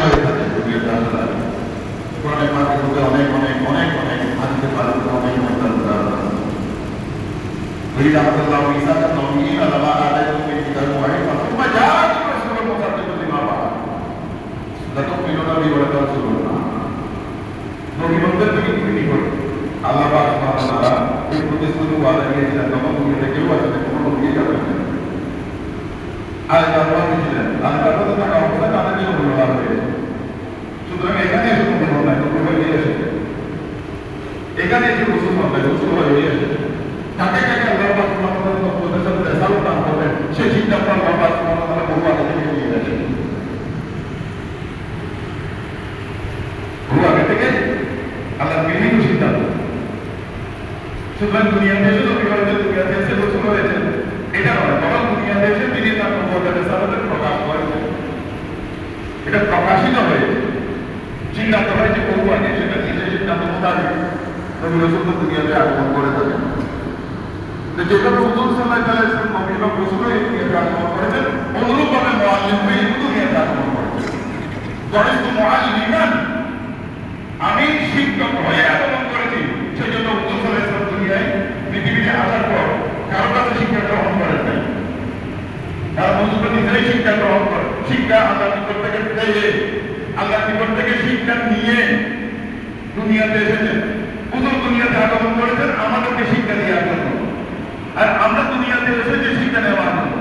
হয়ে থাকে দুনিয়াতে আসলে কোরআনে পাকের মধ্যে অনেক অনেক অনেক অনেক হাদিসে পাকের অনেক উদাহরণ আছে। وإذ أخذ الله ميثاق النبيين لما آتيتكم من كتاب وحكمة ثم جاءكم رسول مصدق لما معكم لتؤمنن به ولتنصرنه নবীদের থেকে কি করে আল্লাহ পাক সুবহানাহু ওয়া তাআলা এই প্রতিশ্রুতি ওয়াদা দিয়েছিলেন তখন দুনিয়াতে কেউ আসলে কোনো নবী যাবে না। আর তারপর দিয়েছিলেন আর তারপর তো টাকা অবস্থা তাদেরকে বলা হয়েছে। সুতরাং এখানে এসে কোনো ভুল নাই, কোনো হয়ে এসেছে এখানে এসে রসুল হবে রসুল হয়ে এসেছে। কাকে কাকে আল্লাহ পাক সুবহানাহু ওয়া তাআলা প্রতিশ্রুতি রেসালত দান করবেন সেই চিন্তাটা আল্লাহ পাক সুবহানাহু ওয়া তাআলা বহু আগে থেকে নিয়ে গেছেন। বহু আগে থেকে আল্লাহ বিভিন্ন সিদ্ধান্ত। সুতরাং দুনিয়াতে এসে দুনিয়াতে এসে রসুল হয়েছেন এটা নয়, বরং দুনিয়াতে এসে তিনি তার নবুয়তের রিসালাতের প্রকাশ করেছেন। এটা প্রকাশিত হয়েছে, সিদ্ধান্ত হয়েছে বহু আগে, সেটা নিজের সিদ্ধান্ত মোতাবেক নবী রাসূল দুনিয়াতে আগমন করে থাকেন। যেভাবে হুজুর সাল্লাল্লাহু আলাইহি ওয়াসাল্লাম নবী এবং রাসূল হয়ে দুনিয়াতে আগমন করেছেন, অনুরূপভাবে মুআল্লিম হয়ে দুনিয়াতে আগমন করেছেন। জয়তু মুআল্লিমান, আমি শিক্ষক হয়ে আগমন করেছি। সেই জন্য হুজুর সাল্লাল্লাহু আলাইহি ওয়াসাল্লাম দুনিয়ায় পৃথিবীতে আসার পর কারো কাছে শিক্ষা গ্রহণ করেন নাই। কারণ হুজুর নিজেই শিক্ষা গ্রহণ করেন, শিক্ষা আল্লাহর নিকট থেকে পেয়ে আল্লাহর নিকট থেকে শিক্ষা নিয়ে দুনিয়াতে এসেছেন। হুজুর দুনিয়াতে আগমন করেছেন আমাদেরকে শিক্ষা দেওয়ার জন্য, আর আমরা দুনিয়াতে এসেছি শিক্ষা নেওয়ার জন্য।